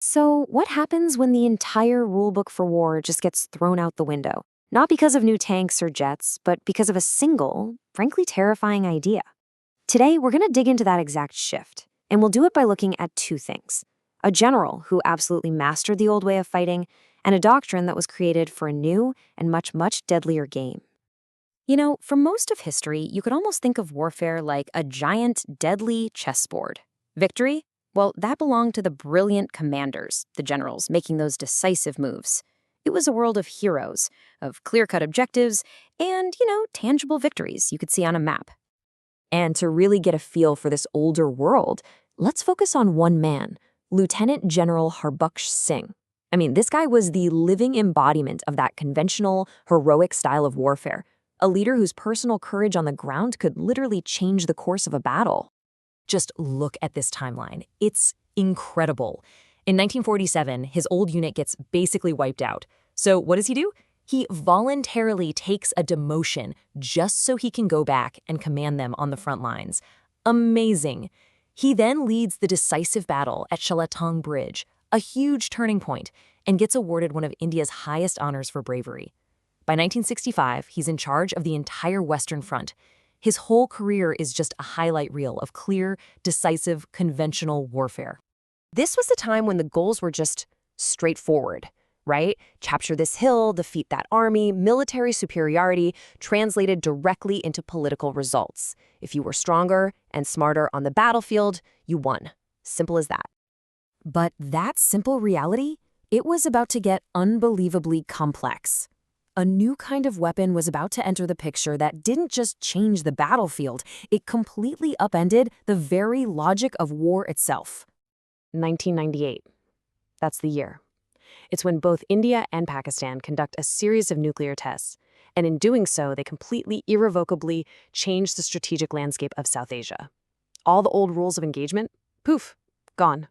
So, what happens when the entire rulebook for war just gets thrown out the window? Not because of new tanks or jets, but because of a single, frankly terrifying idea. Today, we're going to dig into that exact shift, and we'll do it by looking at two things: a general who absolutely mastered the old way of fighting, and a doctrine that was created for a new and much, much deadlier game. You know, for most of history, you could almost think of warfare like a giant, deadly chessboard. Victory? Well, that belonged to the brilliant commanders, the generals, making those decisive moves. It was a world of heroes, of clear-cut objectives, and, tangible victories you could see on a map. And to really get a feel for this older world, let's focus on one man, Lieutenant General Harbaksh Singh. I mean, this guy was the living embodiment of that conventional, heroic style of warfare, a leader whose personal courage on the ground could literally change the course of a battle. Just look at this timeline. It's incredible. In 1947, his old unit gets basically wiped out. So what does he do? He voluntarily takes a demotion just so he can go back and command them on the front lines. Amazing. He then leads the decisive battle at Chalatong Bridge, a huge turning point, and gets awarded one of India's highest honors for bravery. By 1965, he's in charge of the entire Western Front. His whole career is just a highlight reel of clear, decisive, conventional warfare. This was the time when the goals were just straightforward, right? Capture this hill, defeat that army, military superiority translated directly into political results. If you were stronger and smarter on the battlefield, you won. Simple as that. But that simple reality, it was about to get unbelievably complex. A new kind of weapon was about to enter the picture that didn't just change the battlefield, it completely upended the very logic of war itself. 1998. That's the year. It's when both India and Pakistan conduct a series of nuclear tests, and in doing so, they completely, irrevocably change the strategic landscape of South Asia. All the old rules of engagement, poof, gone.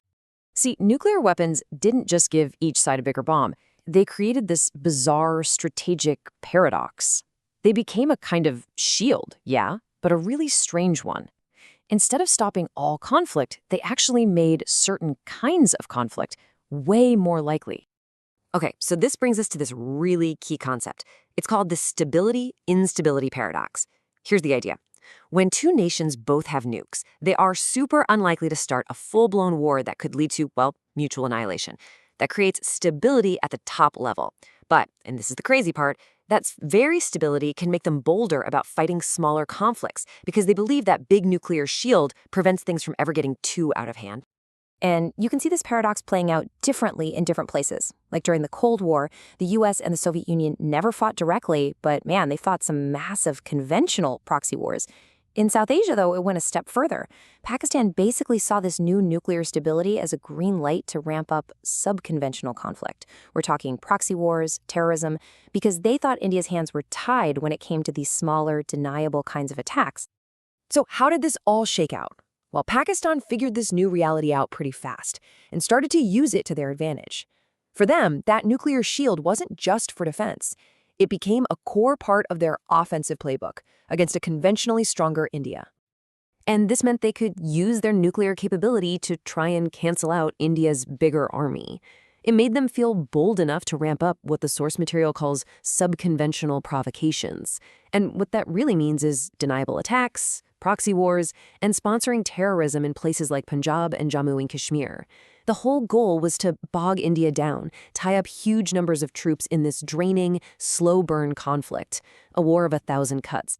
See, nuclear weapons didn't just give each side a bigger bomb. They created this bizarre strategic paradox. They became a kind of shield, yeah, but a really strange one. Instead of stopping all conflict, they actually made certain kinds of conflict way more likely. Okay, so this brings us to this really key concept. It's called the stability-instability paradox. Here's the idea. When two nations both have nukes, they are super unlikely to start a full-blown war that could lead to, well, mutual annihilation. That creates stability at the top level. But, and this is the crazy part, that very stability can make them bolder about fighting smaller conflicts because they believe that big nuclear shield prevents things from ever getting too out of hand. And you can see this paradox playing out differently in different places. Like during the Cold War, the US and the Soviet Union never fought directly, but man, they fought some massive conventional proxy wars. In South Asia, though, it went a step further. Pakistan basically saw this new nuclear stability as a green light to ramp up subconventional conflict. We're talking proxy wars, terrorism, because they thought India's hands were tied when it came to these smaller, deniable kinds of attacks. So how did this all shake out? Well, Pakistan figured this new reality out pretty fast and started to use it to their advantage. For them, that nuclear shield wasn't just for defense. It became a core part of their offensive playbook against a conventionally stronger India. And this meant they could use their nuclear capability to try and cancel out India's bigger army. It made them feel bold enough to ramp up what the source material calls subconventional provocations. And what that really means is deniable attacks, proxy wars, and sponsoring terrorism in places like Punjab and Jammu and Kashmir. The whole goal was to bog India down, tie up huge numbers of troops in this draining, slow-burn conflict, a war of 1,000 cuts.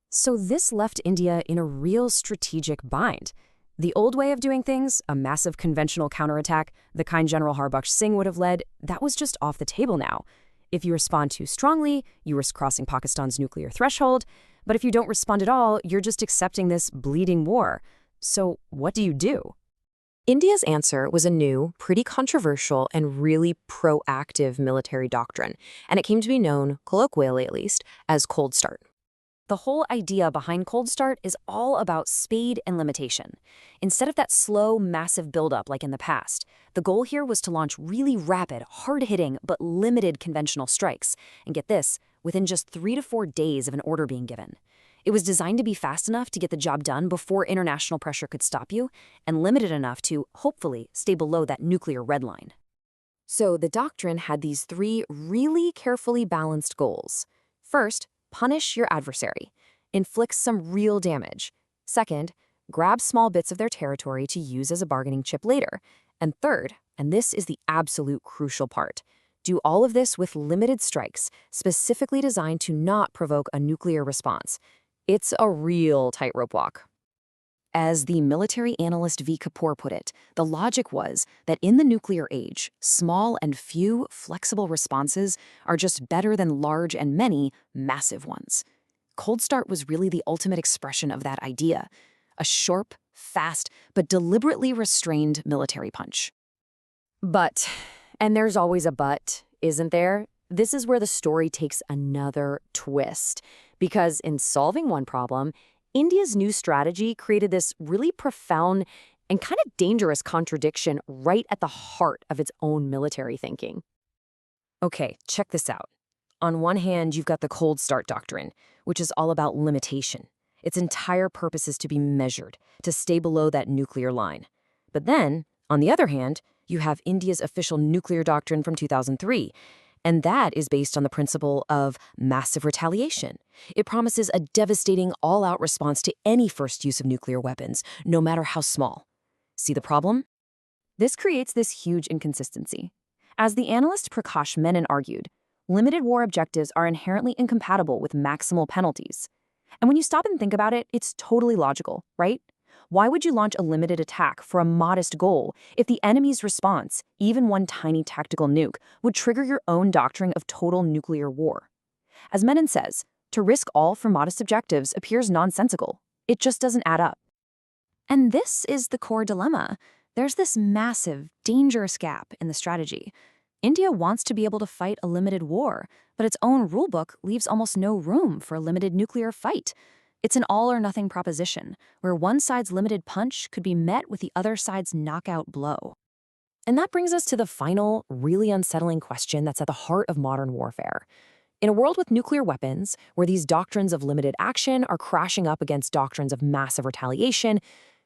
So this left India in a real strategic bind. The old way of doing things, a massive conventional counterattack, the kind General Harbaksh Singh would have led, that was just off the table now. If you respond too strongly, you risk crossing Pakistan's nuclear threshold. But if you don't respond at all, you're just accepting this bleeding war. So what do you do? India's answer was a new, pretty controversial, and really proactive military doctrine, and it came to be known, colloquially at least, as Cold Start. The whole idea behind Cold Start is all about speed and limitation. Instead of that slow, massive buildup like in the past, the goal here was to launch really rapid, hard-hitting, but limited conventional strikes, and get this, within just 3 to 4 days of an order being given. It was designed to be fast enough to get the job done before international pressure could stop you, and limited enough to, hopefully, stay below that nuclear red line. So the doctrine had these three really carefully balanced goals. First, punish your adversary. Inflict some real damage. Second, grab small bits of their territory to use as a bargaining chip later. And third, and this is the absolute crucial part, do all of this with limited strikes, specifically designed to not provoke a nuclear response. It's a real tightrope walk. As the military analyst V. Kapoor put it, the logic was that in the nuclear age, small and few flexible responses are just better than large and many massive ones. Cold Start was really the ultimate expression of that idea, a sharp, fast, but deliberately restrained military punch. But, and there's always a but, isn't there? This is where the story takes another twist, because in solving one problem, India's new strategy created this really profound and kind of dangerous contradiction right at the heart of its own military thinking. Okay, check this out. On one hand, you've got the Cold Start doctrine, which is all about limitation. Its entire purpose is to be measured, to stay below that nuclear line. But then, on the other hand, you have India's official nuclear doctrine from 2003, and that is based on the principle of massive retaliation. It promises a devastating all-out response to any first use of nuclear weapons, no matter how small. See the problem? This creates this huge inconsistency. As the analyst Prakash Menon argued, limited war objectives are inherently incompatible with maximal penalties. And when you stop and think about it, it's totally logical, right? Why would you launch a limited attack for a modest goal if the enemy's response, even one tiny tactical nuke, would trigger your own doctrine of total nuclear war? As Menon says, to risk all for modest objectives appears nonsensical. It just doesn't add up. And this is the core dilemma. There's this massive, dangerous gap in the strategy. India wants to be able to fight a limited war, but its own rulebook leaves almost no room for a limited nuclear fight. It's an all-or-nothing proposition, where one side's limited punch could be met with the other side's knockout blow. And that brings us to the final, really unsettling question that's at the heart of modern warfare. In a world with nuclear weapons, where these doctrines of limited action are crashing up against doctrines of massive retaliation,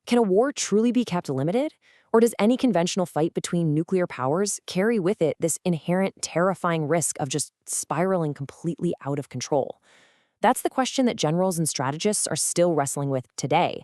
can a war truly be kept limited? Or does any conventional fight between nuclear powers carry with it this inherent terrifying risk of just spiraling completely out of control? That's the question that generals and strategists are still wrestling with today.